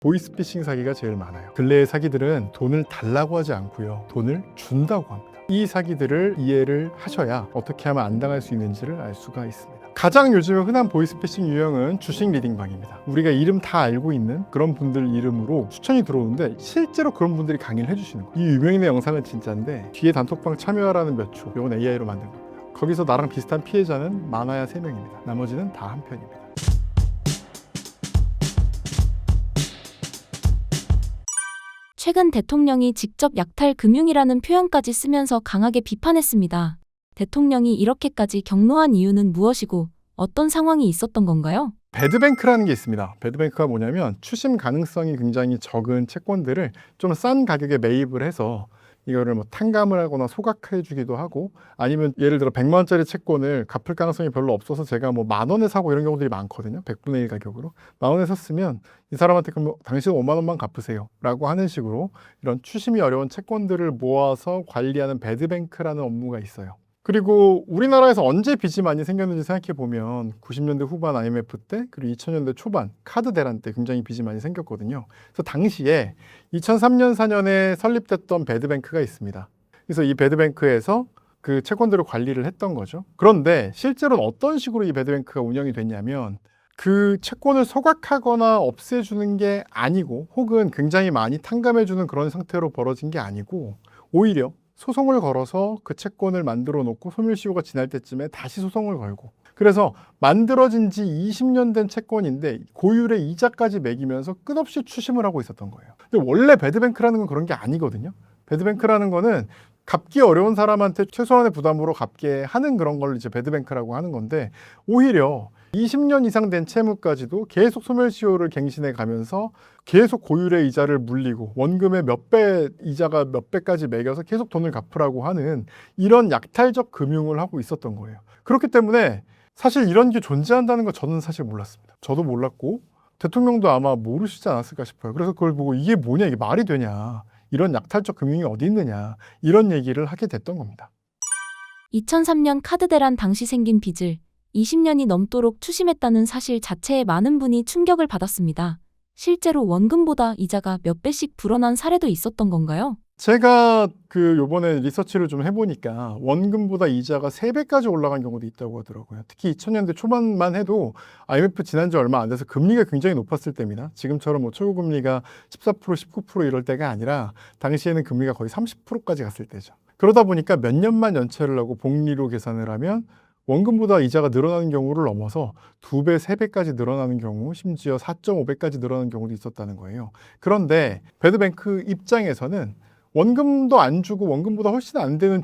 보이스피싱 사기가 제일 많아요. 근래의 사기들은 돈을 달라고 하지 않고요, 돈을 준다고 합니다. 이 사기들을 이해를 하셔야 어떻게 하면 안 당할 수 있는지를 알 수가 있습니다. 가장 요즘에 흔한 보이스피싱 유형은 주식 리딩방입니다. 우리가 이름 다 알고 있는 그런 분들 이름으로 추천이 들어오는데 실제로 그런 분들이 강의를 해주시는 거예요. 이 유명인의 영상은 진짜인데 뒤에 단톡방 참여하라는 몇 초, 이건 AI로 만든 겁니다. 거기서 나랑 비슷한 피해자는 많아야 3명입니다. 나머지는 다 한 편입니다. 최근 대통령이 직접 약탈 금융이라는 표현까지 쓰면서 강하게 비판했습니다. 대통령이 이렇게까지 경로한 이유는 무엇이고 어떤 상황이 있었던 건가요? 배드뱅크라는 게 있습니다. 배드뱅크가 뭐냐면 추심 가능성이 굉장히 적은 채권들을 좀 싼 가격에 매입을 해서 이거를 뭐 탕감을 하거나 소각해 주기도 하고, 아니면 예를 들어 100만 원짜리 채권을 갚을 가능성이 별로 없어서 제가 뭐 10,000원에 사고 이런 경우들이 많거든요. 100분의 1 가격으로 10,000원에 샀으면 이 사람한테 그럼 당신 5만 원만 갚으세요 라고 하는 식으로 이런 추심이 어려운 채권들을 모아서 관리하는 배드뱅크라는 업무가 있어요. 그리고 우리나라에서 언제 빚이 많이 생겼는지 생각해 보면 90년대 후반 IMF 때, 그리고 2000년대 초반 카드 대란 때 굉장히 빚이 많이 생겼거든요. 그래서 당시에 2003년 4년에 설립됐던 배드뱅크가 있습니다. 그래서 이 배드뱅크에서 그 채권들을 관리를 했던 거죠. 그런데 실제로는 어떤 식으로 이 배드뱅크가 운영이 됐냐면, 그 채권을 소각하거나 없애주는 게 아니고, 혹은 굉장히 많이 탕감해주는 그런 상태로 벌어진 게 아니고, 오히려 소송을 걸어서 그 채권을 만들어 놓고 소멸시효가 지날 때쯤에 다시 소송을 걸고, 그래서 만들어진 지 20년 된 채권인데 고율의 이자까지 매기면서 끝없이 추심을 하고 있었던 거예요. 근데 원래 배드뱅크라는 건 그런 게 아니거든요. 배드뱅크라는 거는 갚기 어려운 사람한테 최소한의 부담으로 갚게 하는 그런 걸 이제 배드뱅크라고 하는 건데, 오히려 20년 이상 된 채무까지도 계속 소멸시효를 갱신해 가면서 계속 고율의 이자를 물리고 원금의 몇 배 이자가 몇 배까지 매겨서 계속 돈을 갚으라고 하는 이런 약탈적 금융을 하고 있었던 거예요. 그렇기 때문에 사실 이런 게 존재한다는 거 저는 사실 몰랐습니다. 저도 몰랐고 대통령도 아마 모르시지 않았을까 싶어요. 그래서 그걸 보고 이게 뭐냐, 이게 말이 되냐, 이런 약탈적 금융이 어디 있느냐, 이런 얘기를 하게 됐던 겁니다. 2003년 카드 대란 당시 생긴 빚을 20년이 넘도록 추심했다는 사실 자체에 많은 분이 충격을 받았습니다. 실제로 원금보다 이자가 몇 배씩 불어난 사례도 있었던 건가요? 제가 요번에 리서치를 좀 해보니까 원금보다 이자가 3배까지 올라간 경우도 있다고 하더라고요. 특히 2000년대 초반만 해도 IMF 지난 지 얼마 안 돼서 금리가 굉장히 높았을 때입니다. 지금처럼 뭐 최고금리가 14%, 19% 이럴 때가 아니라 당시에는 금리가 거의 30%까지 갔을 때죠. 그러다 보니까 몇 년만 연체를 하고 복리로 계산을 하면 원금보다 이자가 늘어나는 경우를 넘어서 2배, 3배까지 늘어나는 경우, 심지어 4.5배까지 늘어나는 경우도 있었다는 거예요. 그런데 배드뱅크 입장에서는 원금도 안 주고 원금보다 훨씬 안 되는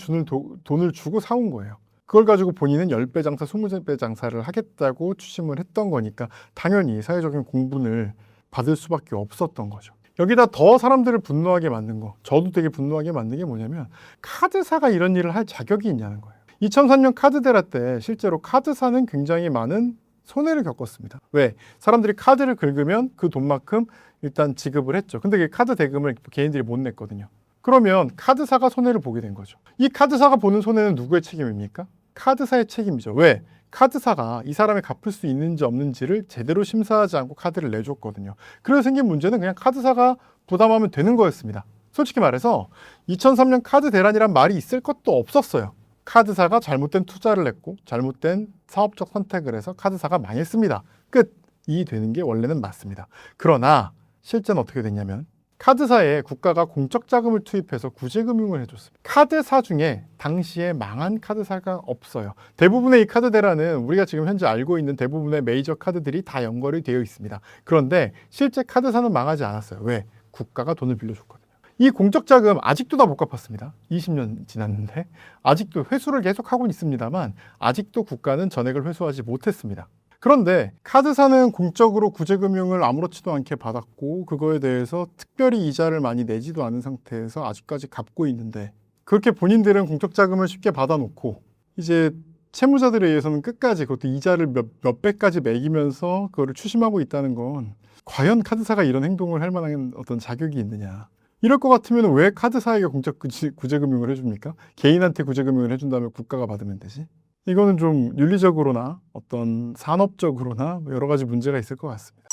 돈을 주고 사온 거예요. 그걸 가지고 본인은 10배 장사, 20배 장사를 하겠다고 추심을 했던 거니까 당연히 사회적인 공분을 받을 수밖에 없었던 거죠. 여기다 더 사람들을 분노하게 만든 거, 저도 되게 분노하게 만든 게 뭐냐면, 카드사가 이런 일을 할 자격이 있냐는 거예요. 2003년 카드 대란 때 실제로 카드사는 굉장히 많은 손해를 겪었습니다. 왜? 사람들이 카드를 긁으면 그 돈만큼 일단 지급을 했죠. 근데 그 카드 대금을 개인들이 못 냈거든요. 그러면 카드사가 손해를 보게 된 거죠. 이 카드사가 보는 손해는 누구의 책임입니까? 카드사의 책임이죠. 왜? 카드사가 이 사람이 갚을 수 있는지 없는지를 제대로 심사하지 않고 카드를 내줬거든요. 그래서 생긴 문제는 그냥 카드사가 부담하면 되는 거였습니다. 솔직히 말해서 2003년 카드 대란이란 말이 있을 것도 없었어요. 카드사가 잘못된 투자를 했고 잘못된 사업적 선택을 해서 카드사가 망했습니다. 끝이 되는 게 원래는 맞습니다. 그러나 실제는 어떻게 됐냐면, 카드사에 국가가 공적 자금을 투입해서 구제금융을 해줬습니다. 카드사 중에 당시에 망한 카드사가 없어요. 대부분의 이 카드 대란은 우리가 지금 현재 알고 있는 대부분의 메이저 카드들이 다 연결이 되어 있습니다. 그런데 실제 카드사는 망하지 않았어요. 왜? 국가가 돈을 빌려줬거든요. 이 공적 자금 아직도 다 못 갚았습니다. 20년 지났는데 아직도 회수를 계속하고 있습니다만 아직도 국가는 전액을 회수하지 못했습니다. 그런데 카드사는 공적으로 구제금융을 아무렇지도 않게 받았고 그거에 대해서 특별히 이자를 많이 내지도 않은 상태에서 아직까지 갚고 있는데, 그렇게 본인들은 공적 자금을 쉽게 받아놓고 이제 채무자들에 의해서는 끝까지, 그것도 이자를 몇 배까지 매기면서 그거를 추심하고 있다는 건 과연 카드사가 이런 행동을 할 만한 어떤 자격이 있느냐. 이럴 것 같으면 왜 카드사에게 공적 구제금융을 해줍니까? 개인한테 구제금융을 해준 다음에 국가가 받으면 되지? 이거는 좀 윤리적으로나 어떤 산업적으로나 여러 가지 문제가 있을 것 같습니다.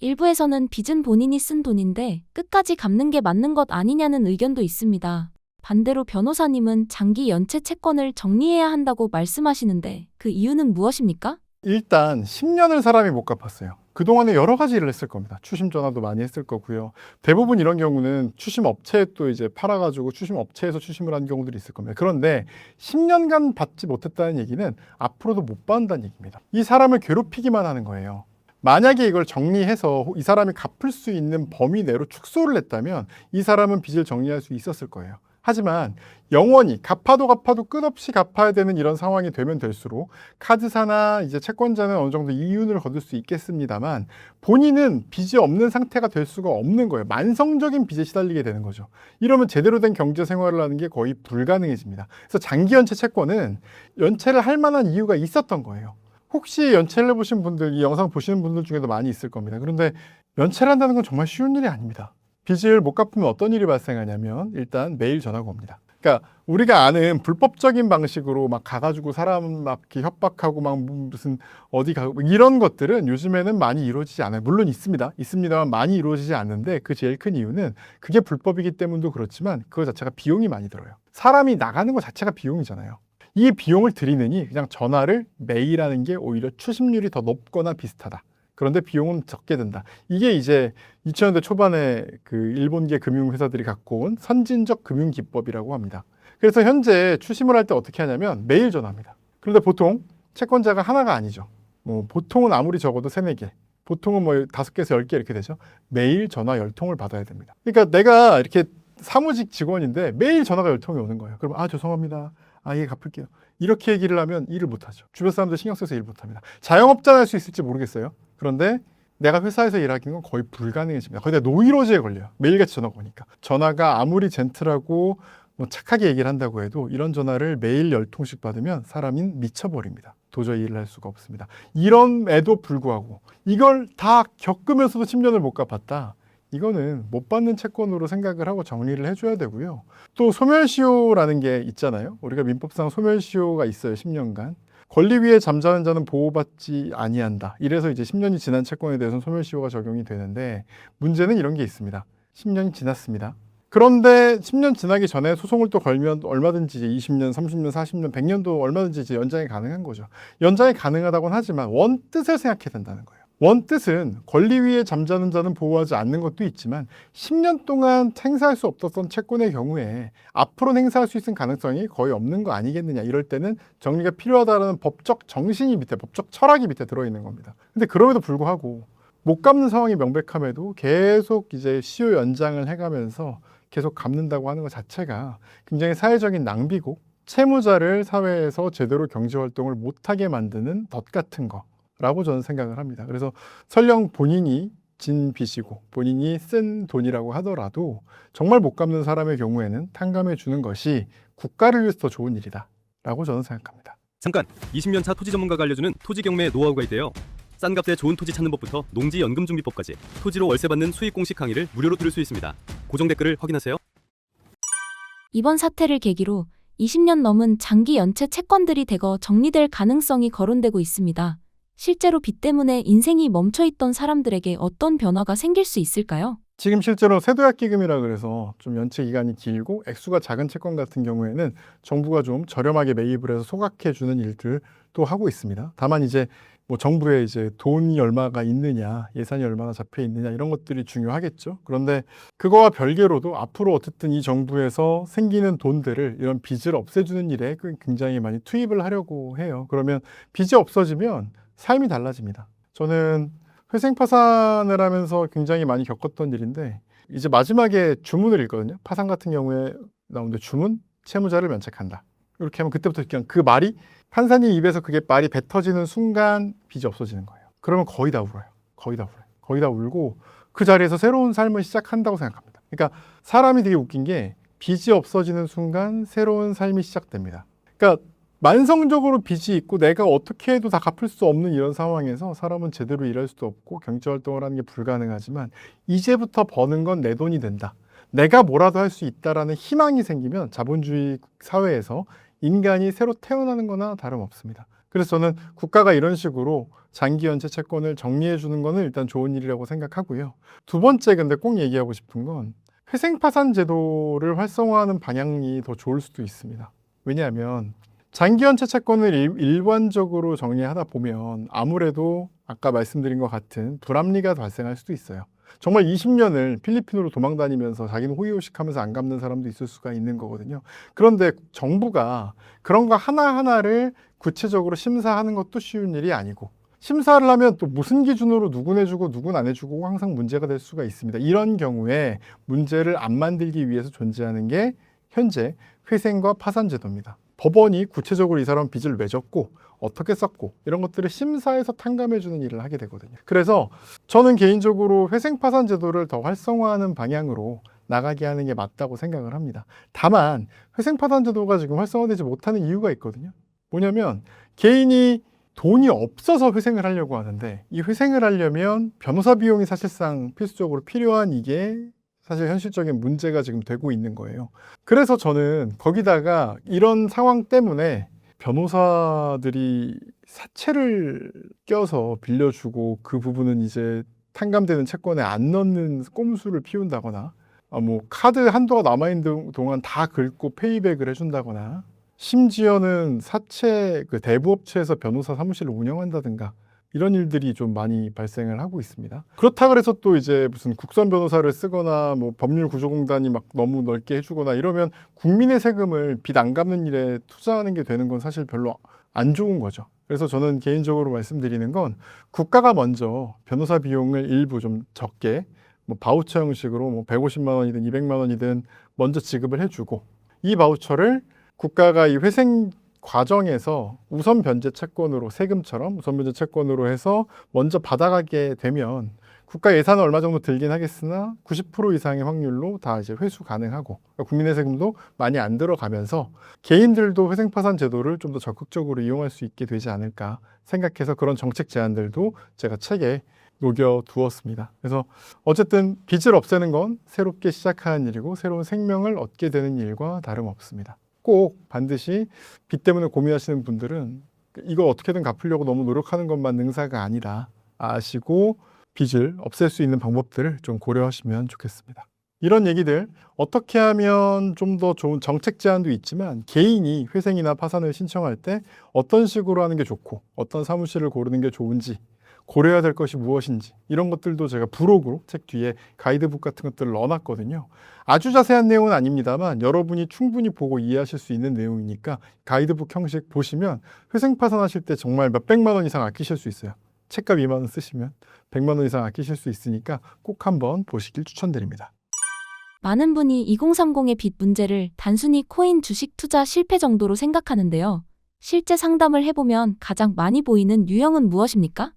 일부에서는 빚은 본인이 쓴 돈인데 끝까지 갚는 게 맞는 것 아니냐는 의견도 있습니다. 반대로 변호사님은 장기 연체 채권을 정리해야 한다고 말씀하시는데 그 이유는 무엇입니까? 일단 10년을 사람이 못 갚았어요. 그동안에 여러 가지 일을 했을 겁니다. 추심 전화도 많이 했을 거고요. 대부분 이런 경우는 추심 업체에 또 이제 팔아가지고 추심 업체에서 추심을 한 경우들이 있을 겁니다. 그런데 10년간 받지 못했다는 얘기는 앞으로도 못 받는다는 얘기입니다. 이 사람을 괴롭히기만 하는 거예요. 만약에 이걸 정리해서 이 사람이 갚을 수 있는 범위 내로 축소를 했다면 이 사람은 빚을 정리할 수 있었을 거예요. 하지만 영원히 갚아도 끝없이 갚아야 되는 이런 상황이 되면 될수록 카드사나 이제 채권자는 어느 정도 이윤을 거둘 수 있겠습니다만 본인은 빚이 없는 상태가 될 수가 없는 거예요. 만성적인 빚에 시달리게 되는 거죠. 이러면 제대로 된 경제 생활을 하는 게 거의 불가능해집니다. 그래서 장기 연체 채권은 연체를 할 만한 이유가 있었던 거예요. 혹시 연체를 해보신 분들, 이 영상 보시는 분들 중에도 많이 있을 겁니다. 그런데 연체를 한다는 건 정말 쉬운 일이 아닙니다. 빚을 못 갚으면 어떤 일이 발생하냐면 일단 매일 전화가 옵니다. 그러니까 우리가 아는 불법적인 방식으로 막 가가지고 사람 막 이렇게 협박하고 막 무슨 어디 가고 이런 것들은 요즘에는 많이 이루어지지 않아요. 물론 있습니다만 많이 이루어지지 않는데 그 제일 큰 이유는 그게 불법이기 때문도 그렇지만 그거 자체가 비용이 많이 들어요. 사람이 나가는 것 자체가 비용이잖아요. 이 비용을 들이느니 그냥 전화를 매일 하는 게 오히려 추심률이 더 높거나 비슷하다. 그런데 비용은 적게 든다. 이게 이제 2000년대 초반에 그 일본계 금융회사들이 갖고 온 선진적 금융기법이라고 합니다. 그래서 현재 추심을 할 때 어떻게 하냐면 매일 전화합니다. 그런데 보통 채권자가 하나가 아니죠. 뭐 보통은 아무리 적어도 3, 4개. 보통은 뭐 5개에서 10개 이렇게 되죠. 매일 전화 10통을 받아야 됩니다. 그러니까 내가 이렇게 사무직 직원인데 매일 전화가 10통이 오는 거예요. 그럼 죄송합니다. 예, 갚을게요. 이렇게 얘기를 하면 일을 못하죠. 주변 사람들 신경 써서 일 못합니다. 자영업자는 할 수 있을지 모르겠어요. 그런데 내가 회사에서 일하기는 건 거의 불가능해집니다. 거의 다 노이로제에 걸려요. 매일같이 전화가 오니까. 전화가 아무리 젠틀하고 뭐 착하게 얘기를 한다고 해도 이런 전화를 매일 10통씩 받으면 사람은 미쳐버립니다. 도저히 일을 할 수가 없습니다. 이런에도 불구하고 이걸 다 겪으면서도 10년을 못 갚았다. 이거는 못 받는 채권으로 생각을 하고 정리를 해줘야 되고요. 또 소멸시효라는 게 있잖아요. 우리가 민법상 소멸시효가 있어요. 10년간. 권리 위에 잠자는 자는 보호받지 아니한다. 이래서 이제 10년이 지난 채권에 대해서는 소멸시효가 적용이 되는데 문제는 이런 게 있습니다. 10년이 지났습니다. 그런데 10년 지나기 전에 소송을 또 걸면 얼마든지 20년, 30년, 40년, 100년도 얼마든지 이제 연장이 가능한 거죠. 연장이 가능하다고는 하지만 원뜻을 생각해야 된다는 거예요. 원뜻은 권리 위에 잠자는 자는 보호하지 않는 것도 있지만 10년 동안 행사할 수 없었던 채권의 경우에 앞으로는 행사할 수 있는 가능성이 거의 없는 거 아니겠느냐. 이럴 때는 정리가 필요하다는 법적 정신이 밑에, 법적 철학이 밑에 들어있는 겁니다. 근데 그럼에도 불구하고 못 갚는 상황이 명백함에도 계속 이제 시효 연장을 해가면서 계속 갚는다고 하는 것 자체가 굉장히 사회적인 낭비고 채무자를 사회에서 제대로 경제활동을 못하게 만드는 덫 같은 거라고 저는 생각을 합니다. 그래서 설령 본인이 진 빚이고 본인이 쓴 돈이라고 하더라도 정말 못 갚는 사람의 경우에는 탕감해 주는 것이 국가를 위해서 더 좋은 일이다 라고 저는 생각합니다. 잠깐! 20년 차 토지 전문가가 알려주는 토지 경매 노하우가 있대요. 싼 값에 좋은 토지 찾는 법부터 농지 연금 준비법까지 토지로 월세 받는 수익 공시 강의를 무료로 들을 수 있습니다. 고정 댓글을 확인하세요. 이번 사태를 계기로 20년 넘은 장기 연체 채권들이 대거 정리될 가능성이 거론되고 있습니다. 실제로 빚 때문에 인생이 멈춰있던 사람들에게 어떤 변화가 생길 수 있을까요? 지금 실제로 세도약기금이라 그래서 좀 연체 기간이 길고 액수가 작은 채권 같은 경우에는 정부가 좀 저렴하게 매입을 해서 소각해 주는 일들도 하고 있습니다. 다만 이제 뭐 정부에 이제 돈이 얼마가 있느냐, 예산이 얼마나 잡혀 있느냐 이런 것들이 중요하겠죠. 그런데 그거와 별개로도 앞으로 어쨌든 이 정부에서 생기는 돈들을 이런 빚을 없애주는 일에 굉장히 많이 투입을 하려고 해요. 그러면 빚이 없어지면 삶이 달라집니다. 저는 회생파산을 하면서 굉장히 많이 겪었던 일인데 이제 마지막에 주문을 읽거든요. 파산 같은 경우에 나오는데 주문, 채무자를 면책한다. 이렇게 하면 그때부터 그냥 그 말이 판사님 입에서 그게 말이 뱉어지는 순간 빚이 없어지는 거예요. 그러면 거의 다 울어요. 거의 다 울고 그 자리에서 새로운 삶을 시작한다고 생각합니다. 그러니까 사람이 되게 웃긴 게 빚이 없어지는 순간 새로운 삶이 시작됩니다. 그러니까 만성적으로 빚이 있고 내가 어떻게 해도 다 갚을 수 없는 이런 상황에서 사람은 제대로 일할 수도 없고 경제활동을 하는 게 불가능하지만 이제부터 버는 건 내 돈이 된다. 내가 뭐라도 할 수 있다라는 희망이 생기면 자본주의 사회에서 인간이 새로 태어나는 거나 다름없습니다. 그래서 저는 국가가 이런 식으로 장기 연체 채권을 정리해 주는 거는 일단 좋은 일이라고 생각하고요. 두 번째 근데 꼭 얘기하고 싶은 건 회생파산 제도를 활성화하는 방향이 더 좋을 수도 있습니다. 왜냐하면 장기 연체 채권을 일반적으로 정리하다 보면 아무래도 아까 말씀드린 것 같은 불합리가 발생할 수도 있어요. 정말 20년을 필리핀으로 도망다니면서 자기는 호의호식하면서 안 갚는 사람도 있을 수가 있는 거거든요. 그런데 정부가 그런 거 하나하나를 구체적으로 심사하는 것도 쉬운 일이 아니고, 심사를 하면 또 무슨 기준으로 누군 해주고 누군 안 해주고 항상 문제가 될 수가 있습니다. 이런 경우에 문제를 안 만들기 위해서 존재하는 게 현재 회생과 파산 제도입니다. 법원이 구체적으로 이 사람 빚을 왜 졌고 어떻게 썼고 이런 것들을 심사해서 탕감해 주는 일을 하게 되거든요. 그래서 저는 개인적으로 회생 파산 제도를 더 활성화하는 방향으로 나가게 하는 게 맞다고 생각을 합니다. 다만 회생 파산 제도가 지금 활성화되지 못하는 이유가 있거든요. 뭐냐면 개인이 돈이 없어서 회생을 하려고 하는데, 이 회생을 하려면 변호사 비용이 사실상 필수적으로 필요한 이게 사실 현실적인 문제가 지금 되고 있는 거예요. 그래서 저는 거기다가 이런 상황 때문에 변호사들이 사채를 껴서 빌려주고 그 부분은 이제 탕감되는 채권에 안 넣는 꼼수를 피운다거나, 뭐 카드 한도가 남아있는 동안 다 긁고 페이백을 해준다거나, 심지어는 사채 그 대부업체에서 변호사 사무실을 운영한다든가 이런 일들이 좀 많이 발생을 하고 있습니다. 그렇다 그래서 또 이제 무슨 국선 변호사를 쓰거나 뭐 법률구조공단이 막 너무 넓게 해주거나 이러면 국민의 세금을 빚 안 갚는 일에 투자하는 게 되는 건 사실 별로 안 좋은 거죠. 그래서 저는 개인적으로 말씀드리는 건 국가가 먼저 변호사 비용을 일부 좀 적게 뭐 바우처 형식으로 뭐 150만 원이든 200만 원이든 먼저 지급을 해주고, 이 바우처를 국가가 이 회생 과정에서 우선 변제 채권으로, 세금처럼 우선 변제 채권으로 해서 먼저 받아가게 되면 국가 예산은 얼마 정도 들긴 하겠으나 90% 이상의 확률로 다 이제 회수 가능하고, 그러니까 국민의 세금도 많이 안 들어가면서 개인들도 회생파산 제도를 좀 더 적극적으로 이용할 수 있게 되지 않을까 생각해서 그런 정책 제안들도 제가 책에 녹여 두었습니다. 그래서 어쨌든 빚을 없애는 건 새롭게 시작하는 일이고 새로운 생명을 얻게 되는 일과 다름없습니다. 꼭 반드시 빚 때문에 고민하시는 분들은 이거 어떻게든 갚으려고 너무 노력하는 것만 능사가 아니다 아시고 빚을 없앨 수 있는 방법들을 좀 고려하시면 좋겠습니다. 이런 얘기들 어떻게 하면 좀 더 좋은 정책 제안도 있지만, 개인이 회생이나 파산을 신청할 때 어떤 식으로 하는 게 좋고 어떤 사무실을 고르는 게 좋은지, 고려해야 될 것이 무엇인지, 이런 것들도 제가 부록으로 책 뒤에 가이드북 같은 것들을 넣어놨거든요. 아주 자세한 내용은 아닙니다만 여러분이 충분히 보고 이해하실 수 있는 내용이니까 가이드북 형식 보시면 회생 파산하실 때 정말 몇백만 원 이상 아끼실 수 있어요. 책값 2만 원 쓰시면 100만 원 이상 아끼실 수 있으니까 꼭 한번 보시길 추천드립니다. 많은 분이 2030의 빚 문제를 단순히 코인 주식 투자 실패 정도로 생각하는데요. 실제 상담을 해보면 가장 많이 보이는 유형은 무엇입니까?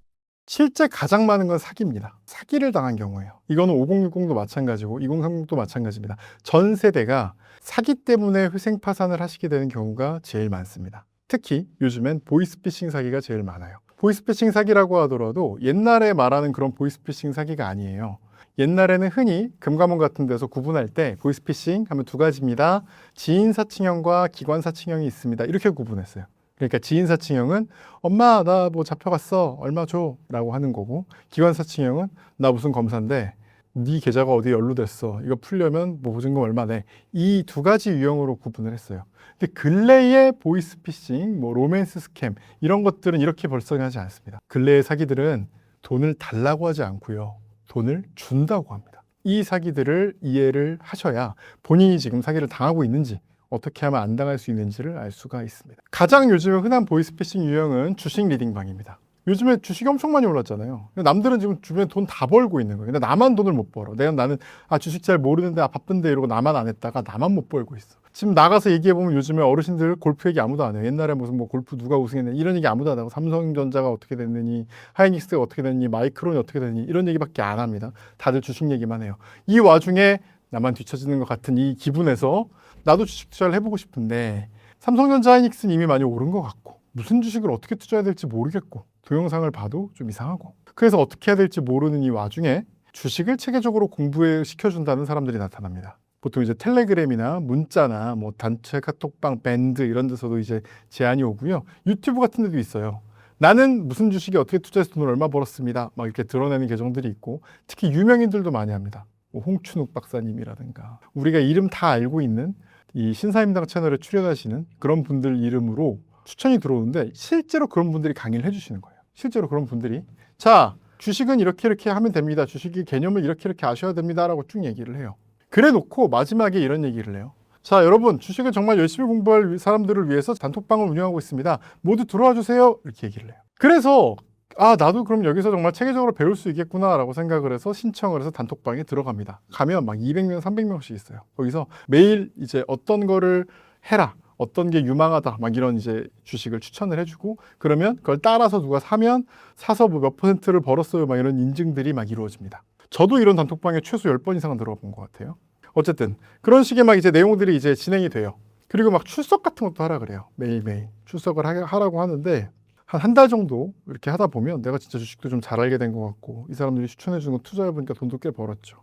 실제 가장 많은 건 사기입니다. 사기를 당한 경우예요. 이거는 5060도 마찬가지고 2030도 마찬가지입니다. 전 세대가 사기 때문에 회생 파산을 하시게 되는 경우가 제일 많습니다. 특히 요즘엔 보이스피싱 사기가 제일 많아요. 보이스피싱 사기라고 하더라도 옛날에 말하는 그런 보이스피싱 사기가 아니에요. 옛날에는 흔히 금감원 같은 데서 구분할 때 보이스피싱 하면 두 가지입니다. 지인사칭형과 기관사칭형이 있습니다. 이렇게 구분했어요. 그러니까 지인사칭형은 엄마 나 뭐 잡혀갔어 얼마 줘 라고 하는 거고, 기관사칭형은 나 무슨 검사인데 네 계좌가 어디 연루됐어 이거 풀려면 뭐 보증금 얼마 내, 이 두 가지 유형으로 구분을 했어요. 근데 근래의 보이스피싱, 뭐 로맨스 스캠 이런 것들은 이렇게 벌써하지 않습니다. 근래의 사기들은 돈을 달라고 하지 않고요, 돈을 준다고 합니다. 이 사기들을 이해를 하셔야 본인이 지금 사기를 당하고 있는지, 어떻게 하면 안 당할 수 있는지를 알 수가 있습니다. 가장 요즘에 흔한 보이스피싱 유형은 주식 리딩방입니다. 요즘에 주식이 엄청 많이 올랐잖아요. 남들은 지금 주변에 돈 다 벌고 있는 거예요. 근데 나만 돈을 못 벌어. 나는 주식 잘 모르는데 바쁜데 이러고 나만 안 했다가 나만 못 벌고 있어. 지금 나가서 얘기해보면 요즘에 어르신들 골프 얘기 아무도 안 해요. 옛날에 무슨 뭐 골프 누가 우승했느니 이런 얘기 아무도 안 하고, 삼성전자가 어떻게 됐느니, 하이닉스가 어떻게 됐느니, 마이크론이 어떻게 됐느니 이런 얘기밖에 안 합니다. 다들 주식 얘기만 해요. 이 와중에 나만 뒤처지는 것 같은 이 기분에서 나도 주식 투자를 해보고 싶은데 삼성전자, 하이닉스는 이미 많이 오른 것 같고 무슨 주식을 어떻게 투자해야 될지 모르겠고 동영상을 봐도 좀 이상하고, 그래서 어떻게 해야 될지 모르는 이 와중에 주식을 체계적으로 공부해 시켜준다는 사람들이 나타납니다. 보통 이제 텔레그램이나 문자나 뭐 단체 카톡방, 밴드 이런 데서도 이제 제안이 오고요. 유튜브 같은 데도 있어요. 나는 무슨 주식에 어떻게 투자해서 돈을 얼마 벌었습니다. 막 이렇게 드러내는 계정들이 있고, 특히 유명인들도 많이 합니다. 뭐 홍춘욱 박사님이라든가 우리가 이름 다 알고 있는 이 신사임당 채널에 출연하시는 그런 분들 이름으로 추천이 들어오는데, 실제로 그런 분들이 강의를 해주시는 거예요. 실제로 그런 분들이 자, 주식은 이렇게 하면 됩니다. 주식의 개념을 이렇게 아셔야 됩니다. 라고 쭉 얘기를 해요. 그래 놓고 마지막에 이런 얘기를 해요. 자, 여러분, 주식을 정말 열심히 공부할 사람들을 위해서 단톡방을 운영하고 있습니다. 모두 들어와 주세요. 이렇게 얘기를 해요. 그래서 나도 그럼 여기서 정말 체계적으로 배울 수 있겠구나 라고 생각을 해서 신청을 해서 단톡방에 들어갑니다. 가면 막 200명, 300명씩 있어요. 거기서 매일 이제 어떤 거를 해라, 어떤 게 유망하다, 막 이런 이제 주식을 추천을 해주고, 그러면 그걸 따라서 누가 사면 사서 뭐 몇 %를 벌었어요, 막 이런 인증들이 막 이루어집니다. 저도 이런 단톡방에 최소 10번 이상은 들어가 본 것 같아요. 어쨌든 그런 식의 막 이제 내용들이 이제 진행이 돼요. 그리고 막 출석 같은 것도 하라 그래요. 매일매일 출석을 하라고 하는데, 한 달 정도 이렇게 하다 보면 내가 진짜 주식도 좀 잘 알게 된 것 같고, 이 사람들이 추천해 주는 거 투자해보니까 돈도 꽤 벌었죠.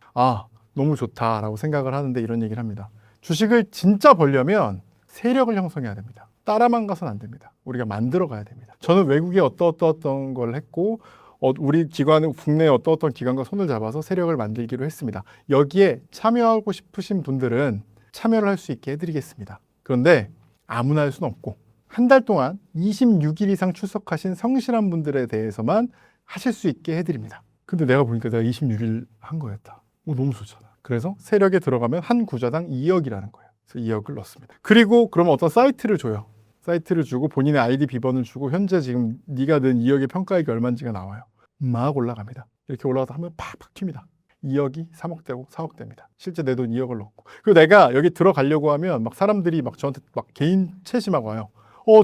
너무 좋다라고 생각을 하는데, 이런 얘기를 합니다. 주식을 진짜 벌려면 세력을 형성해야 됩니다. 따라만 가서는 안 됩니다. 우리가 만들어 가야 됩니다. 저는 외국에 어떤 걸 했고, 우리 기관은 국내에 어떤 기관과 손을 잡아서 세력을 만들기로 했습니다. 여기에 참여하고 싶으신 분들은 참여를 할 수 있게 해드리겠습니다. 그런데 아무나 할 수는 없고, 한 달 동안 26일 이상 출석하신 성실한 분들에 대해서만 하실 수 있게 해드립니다. 근데 내가 보니까 내가 26일 한 거였다. 너무 좋잖아. 그래서 세력에 들어가면 한 구자당 2억이라는 거예요. 그래서 2억을 넣습니다. 그리고 그러면 어떤 사이트를 줘요. 사이트를 주고 본인의 아이디 비번을 주고, 현재 지금 네가 낸 2억의 평가액이 얼마인지가 나와요. 막 올라갑니다. 이렇게 올라가다 하면 팍팍 튑니다. 2억이 3억 되고 4억 됩니다. 실제 내 돈 2억을 넣고. 그리고 내가 여기 들어가려고 하면 막 사람들이 막 저한테 막 개인 채시 막 와요.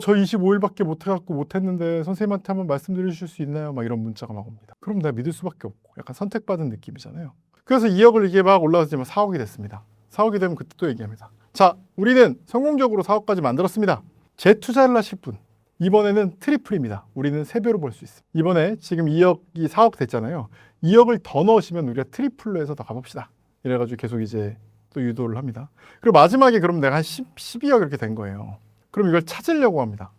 저 25일밖에 못 해갖고 못했는데 선생님한테 한번 말씀드려 주실 수 있나요? 막 이런 문자가 막 옵니다. 그럼 내가 믿을 수밖에 없고, 약간 선택받은 느낌이잖아요. 그래서 2억을 이게 막 올라가지만 4억이 됐습니다. 4억이 되면 그때 또 얘기합니다. 자, 우리는 성공적으로 4억까지 만들었습니다. 재투자를 하실 분, 이번에는 트리플입니다. 우리는 3배로 벌 수 있습니다. 이번에 지금 2억이 4억 됐잖아요. 2억을 더 넣으시면 우리가 트리플로 해서 더 가봅시다. 이래가지고 계속 이제 또 유도를 합니다. 그리고 마지막에 그럼 내가 한 12억 이렇게 된 거예요. 그럼 이걸 찾으려고 합니다.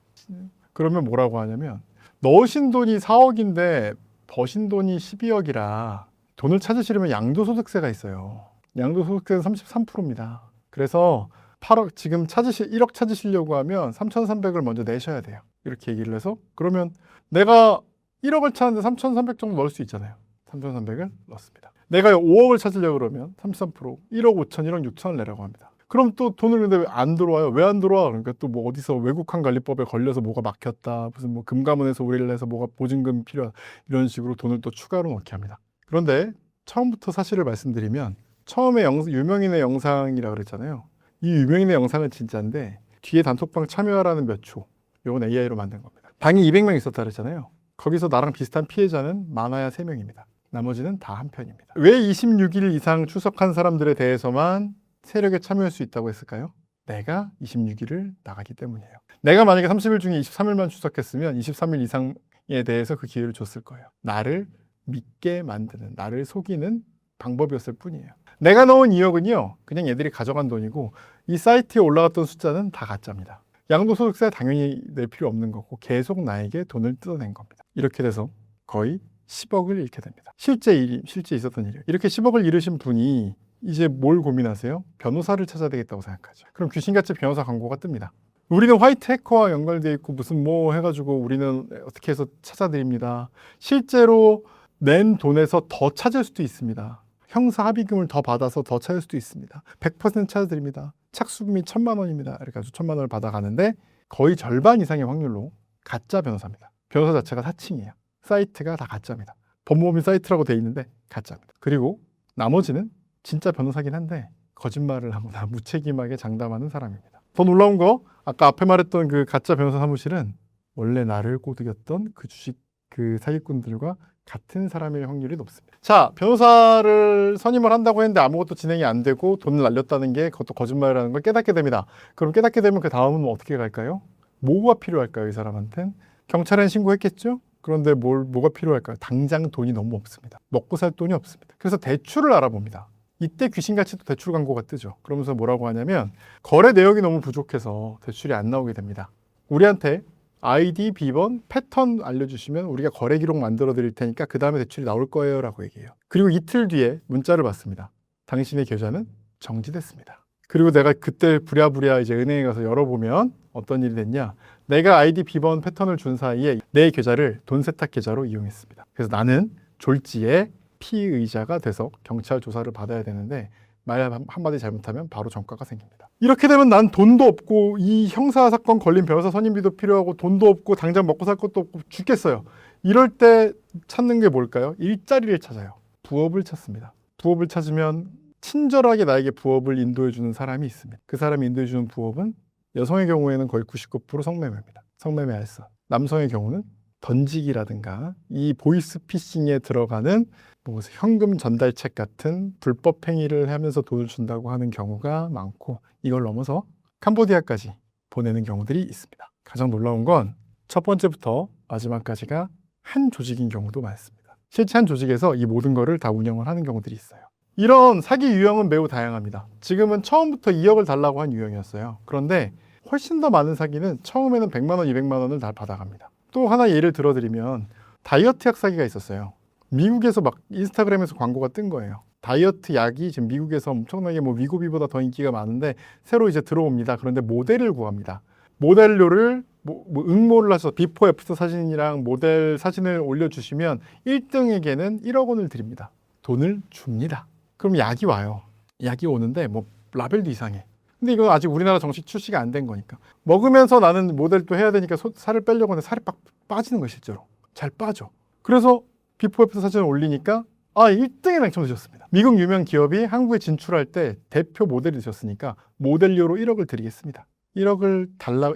그러면 뭐라고 하냐면, 넣으신 돈이 4억인데 버신 돈이 12억이라 돈을 찾으시려면 양도소득세가 있어요. 양도소득세는 33%입니다. 그래서 8억, 지금 1억 찾으시려고 하면 3,300을 먼저 내셔야 돼요. 이렇게 얘기를 해서, 그러면 내가 1억을 찾는데 3,300 정도 넣을 수 있잖아요. 3,300을 넣습니다. 내가 5억을 찾으려고 그러면 33%, 1억 5천, 1억 6천을 내라고 합니다. 그럼 또 돈을 근데 왜 안 들어와요? 왜 안 들어와? 그러니까 또 뭐 어디서 외국환 관리법에 걸려서 뭐가 막혔다, 무슨 뭐 금감원에서 우리를 해서 뭐가 보증금 필요한, 이런 식으로 돈을 또 추가로 넣게 합니다. 그런데 처음부터 사실을 말씀드리면, 처음에 유명인의 영상이라 그랬잖아요. 이 유명인의 영상은 진짜인데 뒤에 단톡방 참여하라는 몇 초, 이건 AI로 만든 겁니다. 방에 200명 있었다 그랬잖아요. 거기서 나랑 비슷한 피해자는 많아야 3명입니다. 나머지는 다 한 편입니다. 왜 26일 이상 출석한 사람들에 대해서만 세력에 참여할 수 있다고 했을까요? 내가 26일을 나가기 때문이에요. 내가 만약에 30일 중에 23일만 출석했으면 23일 이상에 대해서 그 기회를 줬을 거예요. 나를 믿게 만드는, 나를 속이는 방법이었을 뿐이에요. 내가 넣은 2억은요, 그냥 얘들이 가져간 돈이고, 이 사이트에 올라갔던 숫자는 다 가짜입니다. 양도소득세 당연히 낼 필요 없는 거고, 계속 나에게 돈을 뜯어낸 겁니다. 이렇게 돼서 거의 10억을 잃게 됩니다. 실제 있었던 일이에요. 이렇게 10억을 잃으신 분이 이제 뭘 고민하세요? 변호사를 찾아야 되겠다고 생각하죠. 그럼 귀신같이 변호사 광고가 뜹니다. 우리는 화이트 해커와 연결되어 있고 무슨 뭐 해가지고 우리는 어떻게 해서 찾아드립니다. 실제로 낸 돈에서 더 찾을 수도 있습니다. 형사 합의금을 더 받아서 더 찾을 수도 있습니다. 100% 찾아드립니다. 착수금이 1,000만 원입니다. 이렇게 해서 1,000만 원을 받아가는데 거의 절반 이상의 확률로 가짜 변호사입니다. 변호사 자체가 사칭이에요. 사이트가 다 가짜입니다. 법무법인 사이트라고 돼 있는데 가짜입니다. 그리고 나머지는 진짜 변호사긴 한데 거짓말을 하거나 무책임하게 장담하는 사람입니다. 더 놀라운 거, 아까 앞에 말했던 그 가짜 변호사 사무실은 원래 나를 꼬드겼던 그 주식 그 사기꾼들과 같은 사람일 확률이 높습니다. 자, 변호사를 선임을 한다고 했는데 아무것도 진행이 안 되고 돈을 날렸다는 게 그것도 거짓말이라는 걸 깨닫게 됩니다. 그럼 깨닫게 되면 그 다음은 어떻게 갈까요? 뭐가 필요할까요? 이 사람한테는 경찰에 신고했겠죠? 그런데 뭐가 필요할까요? 당장 돈이 너무 없습니다. 먹고 살 돈이 없습니다. 그래서 대출을 알아봅니다. 이때 귀신같이 또 대출 광고가 뜨죠. 그러면서 뭐라고 하냐면 거래 내역이 너무 부족해서 대출이 안 나오게 됩니다. 우리한테 아이디, 비번, 패턴 알려주시면 우리가 거래 기록 만들어 드릴 테니까 그 다음에 대출이 나올 거예요 라고 얘기해요. 그리고 이틀 뒤에 문자를 받습니다. 당신의 계좌는 정지됐습니다. 그리고 내가 그때 부랴부랴 이제 은행에 가서 열어보면 어떤 일이 됐냐. 내가 아이디, 비번, 패턴을 준 사이에 내 계좌를 돈 세탁 계좌로 이용했습니다. 그래서 나는 졸지에 피의자가 돼서 경찰 조사를 받아야 되는데 말 한마디 잘못하면 바로 전과가 생깁니다. 이렇게 되면 난 돈도 없고 이 형사사건 걸린 변호사 선임비도 필요하고 돈도 없고 당장 먹고 살 것도 없고 죽겠어요. 이럴 때 찾는 게 뭘까요? 일자리를 찾아요. 부업을 찾습니다. 부업을 찾으면 친절하게 나에게 부업을 인도해주는 사람이 있습니다. 그 사람이 인도해주는 부업은 여성의 경우에는 거의 99% 성매매입니다. 성매매 알선. 남성의 경우는 던지기라든가 이 보이스피싱에 들어가는 뭐 현금 전달책 같은 불법 행위를 하면서 돈을 준다고 하는 경우가 많고 이걸 넘어서 캄보디아까지 보내는 경우들이 있습니다. 가장 놀라운 건 첫 번째부터 마지막까지가 한 조직인 경우도 많습니다. 실제 한 조직에서 이 모든 거를 다 운영을 하는 경우들이 있어요. 이런 사기 유형은 매우 다양합니다. 지금은 처음부터 2억을 달라고 한 유형이었어요. 그런데 훨씬 더 많은 사기는 처음에는 100만 원, 200만 원을 다 받아갑니다. 또 하나 예를 들어드리면 다이어트 약 사기가 있었어요. 미국에서 막 인스타그램에서 광고가 뜬 거예요. 다이어트 약이 지금 미국에서 엄청나게 뭐 위고비보다 더 인기가 많은데 새로 이제 들어옵니다. 그런데 모델을 구합니다. 모델료를 응모를 하셔서 비포 애프터 사진이랑 모델 사진을 올려주시면 1등에게는 1억 원을 드립니다. 돈을 줍니다. 그럼 약이 와요. 약이 오는데 뭐 라벨도 이상해. 근데 이건 아직 우리나라 정식 출시가 안 된 거니까 먹으면서 나는 모델도 해야 되니까 살을 빼려고 하는데 살이 빡 빠지는 거예요. 실제로 잘 빠져. 그래서 비포 애프터 사진을 올리니까 1등에 당첨되셨습니다. 미국 유명 기업이 한국에 진출할 때 대표 모델이 되셨으니까 모델료로 1억을 드리겠습니다. 1억을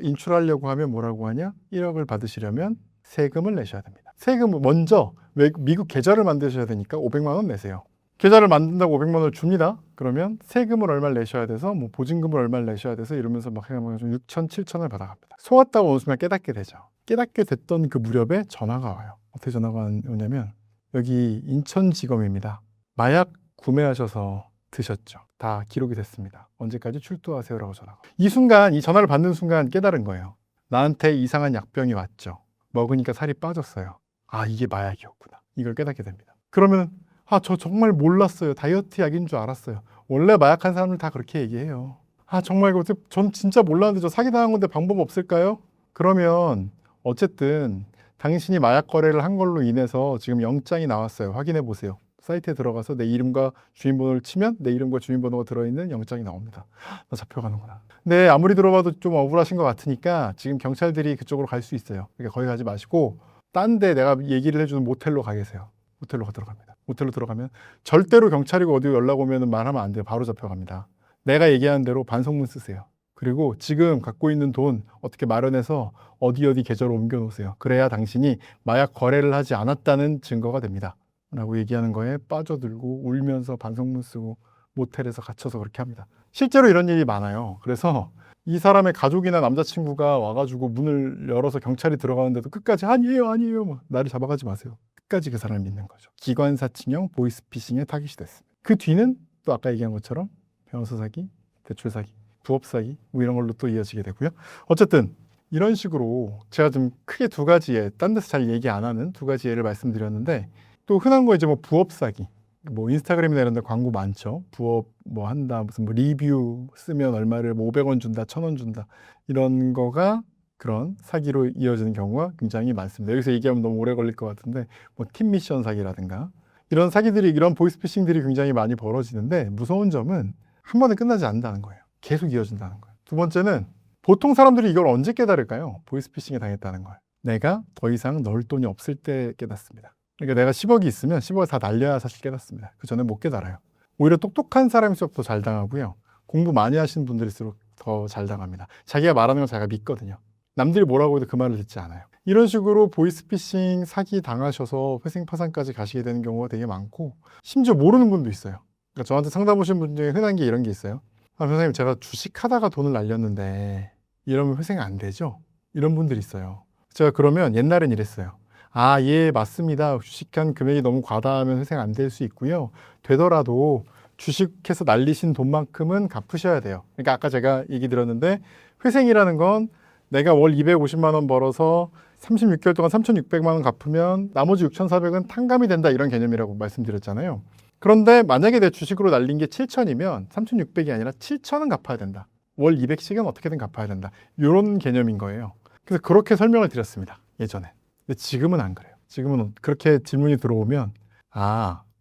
인출하려고 하면 뭐라고 하냐? 1억을 받으시려면 세금을 내셔야 됩니다. 세금을 먼저 미국 계좌를 만드셔야 되니까 500만 원 내세요. 계좌를 만든다고 500만 원을 줍니다. 그러면 세금을 얼마를 내셔야 돼서 뭐 보증금을 얼마를 내셔야 돼서 이러면서 막 해가지고 6천, 7천을 받아갑니다. 속았다고 어느 순간 깨닫게 되죠. 깨닫게 됐던 그 무렵에 전화가 와요. 어떻게 전화가 오냐면 여기 인천지검입니다. 마약 구매하셔서 드셨죠. 다 기록이 됐습니다. 언제까지 출두하세요라고 전화가. 이 순간 이 전화를 받는 순간 깨달은 거예요. 나한테 이상한 약병이 왔죠. 먹으니까 살이 빠졌어요. 이게 마약이었구나. 이걸 깨닫게 됩니다. 그러면 저 정말 몰랐어요. 다이어트 약인 줄 알았어요. 원래 마약한 사람들 다 그렇게 얘기해요. 정말 전 진짜 몰랐는데 저 사기당한 건데 방법 없을까요? 그러면 어쨌든 당신이 마약 거래를 한 걸로 인해서 지금 영장이 나왔어요. 확인해 보세요. 사이트에 들어가서 내 이름과 주민번호를 치면 내 이름과 주민번호가 들어있는 영장이 나옵니다. 나 잡혀가는구나. 근데 아무리 들어봐도 좀 억울하신 것 같으니까 지금 경찰들이 그쪽으로 갈 수 있어요. 그러니까 거기 가지 마시고 딴 데 내가 얘기를 해주는 모텔로 가 계세요. 모텔로 들어갑니다. 모텔로 들어가면 절대로 경찰이고 어디 연락 오면 말하면 안 돼요. 바로 잡혀갑니다. 내가 얘기하는 대로 반성문 쓰세요. 그리고 지금 갖고 있는 돈 어떻게 마련해서 어디 계좌로 옮겨 놓으세요. 그래야 당신이 마약 거래를 하지 않았다는 증거가 됩니다. 라고 얘기하는 거에 빠져들고 울면서 반성문 쓰고 모텔에서 갇혀서 그렇게 합니다. 실제로 이런 일이 많아요. 그래서 이 사람의 가족이나 남자친구가 와가지고 문을 열어서 경찰이 들어가는데도 끝까지 아니에요 뭐 나를 잡아가지 마세요. 끝까지 그 사람을 믿는 거죠. 기관사칭형 보이스피싱의 타깃이 됐습니다. 그 뒤는 또 아까 얘기한 것처럼 변호사 사기, 대출 사기, 부업 사기 뭐 이런 걸로 또 이어지게 되고요. 어쨌든 이런 식으로 제가 좀 크게 두 가지 예, 딴 데서 잘 얘기 안 하는 두 가지 예를 말씀드렸는데 또 흔한 거 이제 뭐 부업 사기, 뭐 인스타그램이나 이런 데 광고 많죠. 부업 뭐 한다, 무슨 뭐 리뷰 쓰면 얼마를 뭐 500원 준다, 1000원 준다 이런 거가 그런 사기로 이어지는 경우가 굉장히 많습니다. 여기서 얘기하면 너무 오래 걸릴 것 같은데 뭐 팀 미션 사기라든가 이런 사기들이 이런 보이스피싱들이 굉장히 많이 벌어지는데 무서운 점은 한 번에 끝나지 않는다는 거예요. 계속 이어진다는 거예요. 두 번째는 보통 사람들이 이걸 언제 깨달을까요? 보이스피싱에 당했다는 걸. 내가 더 이상 넣을 돈이 없을 때 깨닫습니다. 그러니까 내가 10억이 있으면 10억을 다 날려야 사실 깨닫습니다. 그 전에 못 깨달아요. 오히려 똑똑한 사람일수록 더 잘 당하고요. 공부 많이 하시는 분들일수록 더 잘 당합니다. 자기가 말하는 걸 자기가 믿거든요. 남들이 뭐라고 해도 그 말을 듣지 않아요. 이런 식으로 보이스피싱 사기 당하셔서 회생파산까지 가시게 되는 경우가 되게 많고 심지어 모르는 분도 있어요. 그러니까 저한테 상담 오신 분 중에 흔한 게 이런 게 있어요. 선생님 제가 주식하다가 돈을 날렸는데 이러면 회생 안 되죠? 이런 분들이 있어요. 제가 그러면 옛날엔 이랬어요. 예, 맞습니다. 주식한 금액이 너무 과다하면 회생 안 될 수 있고요. 되더라도 주식해서 날리신 돈만큼은 갚으셔야 돼요. 그러니까 아까 제가 얘기 드렸는데 회생이라는 건 내가 월 250만 원 벌어서 36개월 동안 3,600만 원 갚으면 나머지 6,400은 탕감이 된다 이런 개념이라고 말씀드렸잖아요. 그런데 만약에 내 주식으로 날린 게 7,000이면 3,600이 아니라 7,000은 갚아야 된다. 월 200씩은 어떻게든 갚아야 된다. 이런 개념인 거예요. 그래서 그렇게 설명을 드렸습니다. 예전에. 근데 지금은 안 그래요. 지금은 그렇게 질문이 들어오면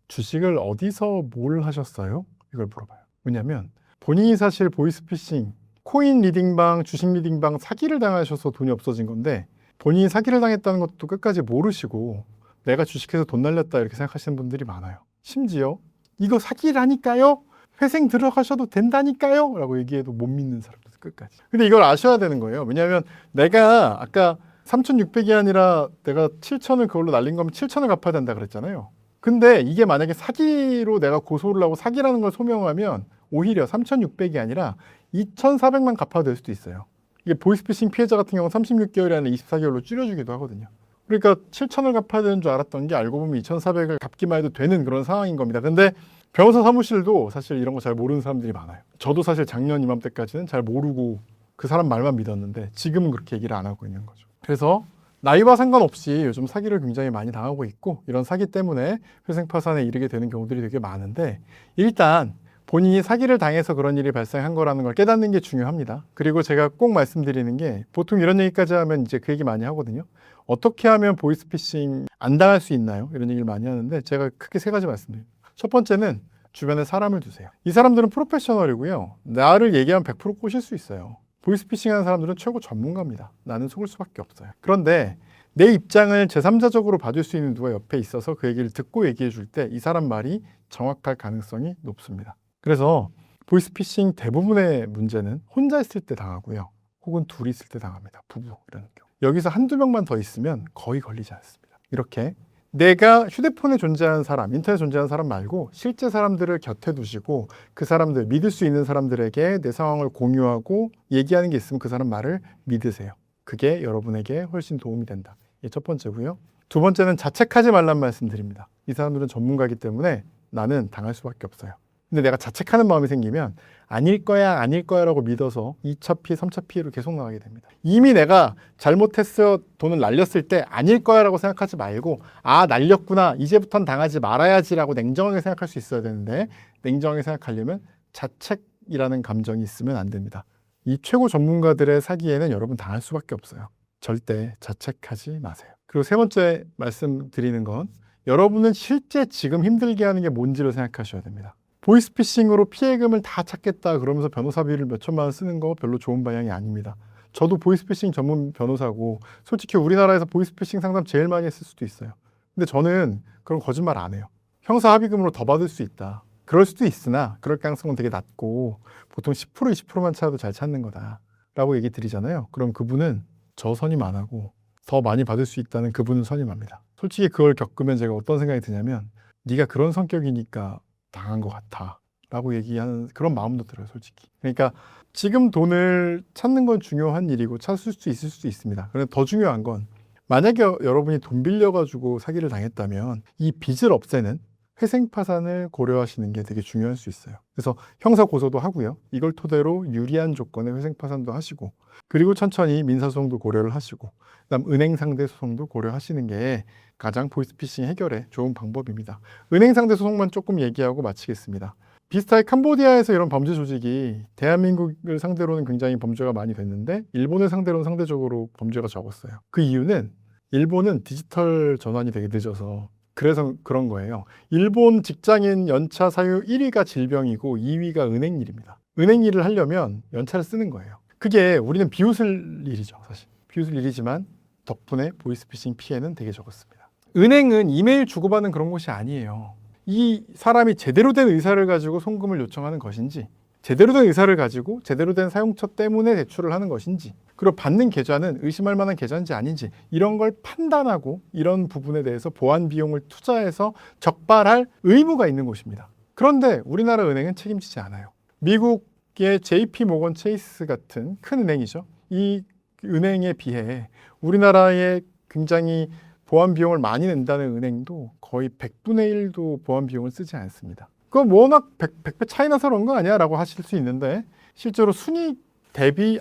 주식을 어디서 뭘 하셨어요? 이걸 물어봐요. 왜냐하면 본인이 사실 보이스피싱, 코인 리딩방, 주식 리딩방 사기를 당하셔서 돈이 없어진 건데 본인이 사기를 당했다는 것도 끝까지 모르시고 내가 주식해서 돈 날렸다 이렇게 생각하시는 분들이 많아요. 심지어 이거 사기라니까요? 회생 들어가셔도 된다니까요? 라고 얘기해도 못 믿는 사람들 끝까지. 근데 이걸 아셔야 되는 거예요. 왜냐하면 내가 아까 3,600이 아니라 내가 7,000을 그걸로 날린 거면 7,000을 갚아야 된다 그랬잖아요. 근데 이게 만약에 사기로 내가 고소를 하고 사기라는 걸 소명하면 오히려 3,600이 아니라 2,400만 갚아도 될 수도 있어요. 이게 보이스피싱 피해자 같은 경우는 36개월이 아니라 24개월로 줄여주기도 하거든요. 그러니까 7,000을 갚아야 되는 줄 알았던 게 알고 보면 2,400을 갚기만 해도 되는 그런 상황인 겁니다. 근데 변호사 사무실도 사실 이런 거 잘 모르는 사람들이 많아요. 저도 사실 작년 이맘때까지는 잘 모르고 그 사람 말만 믿었는데 지금은 그렇게 얘기를 안 하고 있는 거죠. 그래서 나이와 상관없이 요즘 사기를 굉장히 많이 당하고 있고 이런 사기 때문에 회생파산에 이르게 되는 경우들이 되게 많은데 일단 본인이 사기를 당해서 그런 일이 발생한 거라는 걸 깨닫는 게 중요합니다. 그리고 제가 꼭 말씀드리는 게 보통 이런 얘기까지 하면 이제 그 얘기 많이 하거든요. 어떻게 하면 보이스피싱 안 당할 수 있나요? 이런 얘기를 많이 하는데 제가 크게 세 가지 말씀드립니다. 첫 번째는 주변에 사람을 두세요. 이 사람들은 프로페셔널이고요. 나를 얘기하면 100% 꼬실 수 있어요. 보이스피싱 하는 사람들은 최고 전문가입니다. 나는 속을 수밖에 없어요. 그런데 내 입장을 제3자적으로 봐줄 수 있는 누가 옆에 있어서 그 얘기를 듣고 얘기해 줄 때 이 사람 말이 정확할 가능성이 높습니다. 그래서 보이스피싱 대부분의 문제는 혼자 있을 때 당하고요. 혹은 둘이 있을 때 당합니다. 부부 이런 경우. 여기서 한두 명만 더 있으면 거의 걸리지 않습니다. 이렇게 내가 휴대폰에 존재하는 사람, 인터넷에 존재하는 사람 말고 실제 사람들을 곁에 두시고 그 사람들, 믿을 수 있는 사람들에게 내 상황을 공유하고 얘기하는 게 있으면 그 사람 말을 믿으세요. 그게 여러분에게 훨씬 도움이 된다. 이게 첫 번째고요. 두 번째는 자책하지 말란 말씀드립니다. 이 사람들은 전문가이기 때문에 나는 당할 수밖에 없어요. 근데 내가 자책하는 마음이 생기면 아닐 거야 라고 믿어서 2차 피해, 3차 피해로 계속 나가게 됩니다. 이미 내가 잘못했어 돈을 날렸을 때 아닐 거야 라고 생각하지 말고 날렸구나 이제부터는 당하지 말아야지라고 냉정하게 생각할 수 있어야 되는데 냉정하게 생각하려면 자책이라는 감정이 있으면 안 됩니다. 이 최고 전문가들의 사기에는 여러분 당할 수밖에 없어요. 절대 자책하지 마세요. 그리고 세 번째 말씀드리는 건 여러분은 실제 지금 힘들게 하는 게 뭔지를 생각하셔야 됩니다. 보이스피싱으로 피해금을 다 찾겠다 그러면서 변호사비를 몇 천만 원 쓰는 거 별로 좋은 방향이 아닙니다. 저도 보이스피싱 전문 변호사고 솔직히 우리나라에서 보이스피싱 상담 제일 많이 했을 수도 있어요. 근데 저는 그런 거짓말 안 해요. 형사 합의금으로 더 받을 수 있다. 그럴 수도 있으나 그럴 가능성은 되게 낮고 보통 10% 20%만 찾아도 잘 찾는 거다 라고 얘기 드리잖아요. 그럼 그분은 저 선임 안 하고 더 많이 받을 수 있다는 그분은 선임합니다. 솔직히 그걸 겪으면 제가 어떤 생각이 드냐면 네가 그런 성격이니까 당한 것 같아 라고 얘기하는 그런 마음도 들어요. 솔직히. 그러니까 지금 돈을 찾는 건 중요한 일이고 찾을 수 있을 수도 있습니다. 그런데 더 중요한 건 만약에 여러분이 돈 빌려가지고 사기를 당했다면 이 빚을 없애는 회생파산을 고려하시는 게 되게 중요할 수 있어요. 그래서 형사 고소도 하고요. 이걸 토대로 유리한 조건의 회생파산도 하시고 그리고 천천히 민사소송도 고려를 하시고 그다음 은행 상대 소송도 고려하시는 게 가장 보이스피싱 해결에 좋은 방법입니다. 은행 상대 소송만 조금 얘기하고 마치겠습니다. 비슷하게 캄보디아에서 이런 범죄 조직이 대한민국을 상대로는 굉장히 범죄가 많이 됐는데 일본을 상대로는 상대적으로 범죄가 적었어요. 그 이유는 일본은 디지털 전환이 되게 늦어서 그래서 그런 거예요. 일본 직장인 연차 사유 1위가 질병이고 2위가 은행 일입니다. 은행 일을 하려면 연차를 쓰는 거예요. 그게 우리는 비웃을 일이죠. 사실 비웃을 일이지만 덕분에 보이스피싱 피해는 되게 적었습니다. 은행은 이메일 주고받는 그런 곳이 아니에요. 이 사람이 제대로 된 의사를 가지고 송금을 요청하는 것인지 제대로 된 의사를 가지고 제대로 된 사용처 때문에 대출을 하는 것인지 그리고 받는 계좌는 의심할 만한 계좌인지 아닌지 이런 걸 판단하고 이런 부분에 대해서 보안 비용을 투자해서 적발할 의무가 있는 곳입니다. 그런데 우리나라 은행은 책임지지 않아요. 미국의 JP 모건 체이스 같은 큰 은행이죠. 이 은행에 비해 우리나라의 굉장히 보안 비용을 많이 낸다는 은행도 거의 100분의 1도 보안 비용을 쓰지 않습니다. 그건 뭐 워낙 100배 차이 나서 그런 거 아니야? 라고 하실 수 있는데 실제로 순이익 대비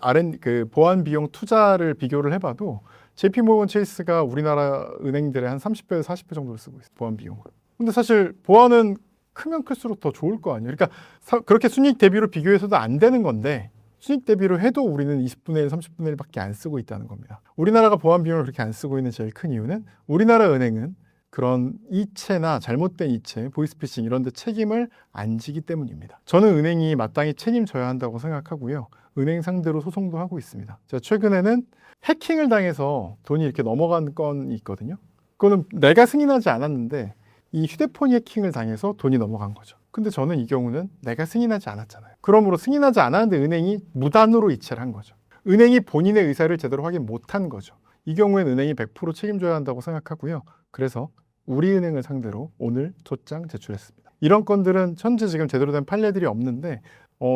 보안 비용 투자를 비교를 해봐도 JP모건 체이스가 우리나라 은행들의 한 30배에서 40배 정도를 쓰고 있어요. 보안 비용을. 근데 사실 보안은 크면 클수록 더 좋을 거 아니에요. 그러니까 그렇게 순이익 대비로 비교해서도 안 되는 건데 순이익 대비로 해도 우리는 20분의 1, 30분의 1밖에 안 쓰고 있다는 겁니다. 우리나라가 보안 비용을 그렇게 안 쓰고 있는 제일 큰 이유는 우리나라 은행은 그런 이체나 잘못된 이체, 보이스피싱 이런 데 책임을 안 지기 때문입니다. 저는 은행이 마땅히 책임져야 한다고 생각하고요. 은행 상대로 소송도 하고 있습니다. 제가 최근에는 해킹을 당해서 돈이 이렇게 넘어간 건이 있거든요. 그거는 내가 승인하지 않았는데 이 휴대폰이 해킹을 당해서 돈이 넘어간 거죠. 근데 저는 이 경우는 내가 승인하지 않았잖아요. 그러므로 승인하지 않았는데 은행이 무단으로 이체를 한 거죠. 은행이 본인의 의사를 제대로 확인 못한 거죠. 이 경우에는 은행이 100% 책임져야 한다고 생각하고요. 그래서 우리은행을 상대로 오늘 소장 제출했습니다. 이런 건들은 현재 지금 제대로 된 판례들이 없는데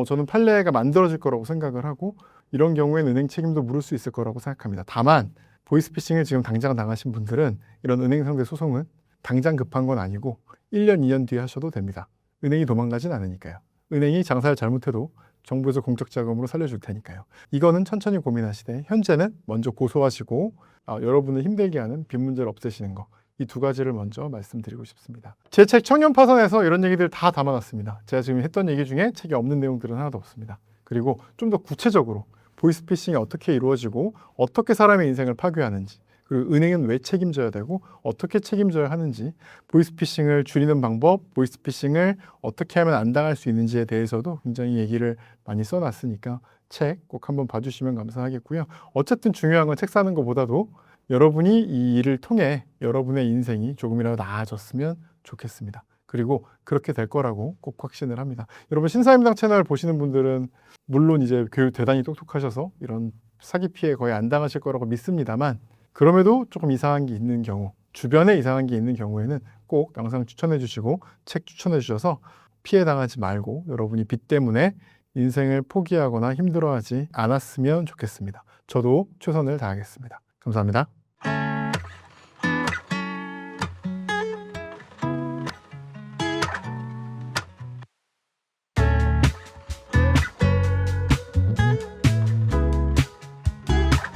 저는 판례가 만들어질 거라고 생각을 하고 이런 경우에는 은행 책임도 물을 수 있을 거라고 생각합니다. 다만 보이스피싱을 지금 당장 당하신 분들은 이런 은행 상대 소송은 당장 급한 건 아니고 1년, 2년 뒤에 하셔도 됩니다. 은행이 도망가진 않으니까요. 은행이 장사를 잘못해도 정부에서 공적 자금으로 살려줄 테니까요. 이거는 천천히 고민하시되 현재는 먼저 고소하시고 여러분을 힘들게 하는 빚 문제를 없애시는 거. 이 두 가지를 먼저 말씀드리고 싶습니다. 제 책 청년 파산에서 이런 얘기들 다 담아놨습니다. 제가 지금 했던 얘기 중에 책에 없는 내용들은 하나도 없습니다. 그리고 좀 더 구체적으로 보이스피싱이 어떻게 이루어지고 어떻게 사람의 인생을 파괴하는지 그리고 은행은 왜 책임져야 되고 어떻게 책임져야 하는지 보이스피싱을 줄이는 방법, 보이스피싱을 어떻게 하면 안 당할 수 있는지에 대해서도 굉장히 얘기를 많이 써놨으니까 책 꼭 한번 봐주시면 감사하겠고요. 어쨌든 중요한 건 책 사는 것보다도 여러분이 이 일을 통해 여러분의 인생이 조금이라도 나아졌으면 좋겠습니다. 그리고 그렇게 될 거라고 꼭 확신을 합니다. 여러분 신사임당 채널 보시는 분들은 물론 이제 교육 대단히 똑똑하셔서 이런 사기 피해 거의 안 당하실 거라고 믿습니다만 그럼에도 조금 이상한 게 있는 경우 주변에 이상한 게 있는 경우에는 꼭 영상 추천해 주시고 책 추천해 주셔서 피해 당하지 말고 여러분이 빚 때문에 인생을 포기하거나 힘들어하지 않았으면 좋겠습니다. 저도 최선을 다하겠습니다. 감사합니다.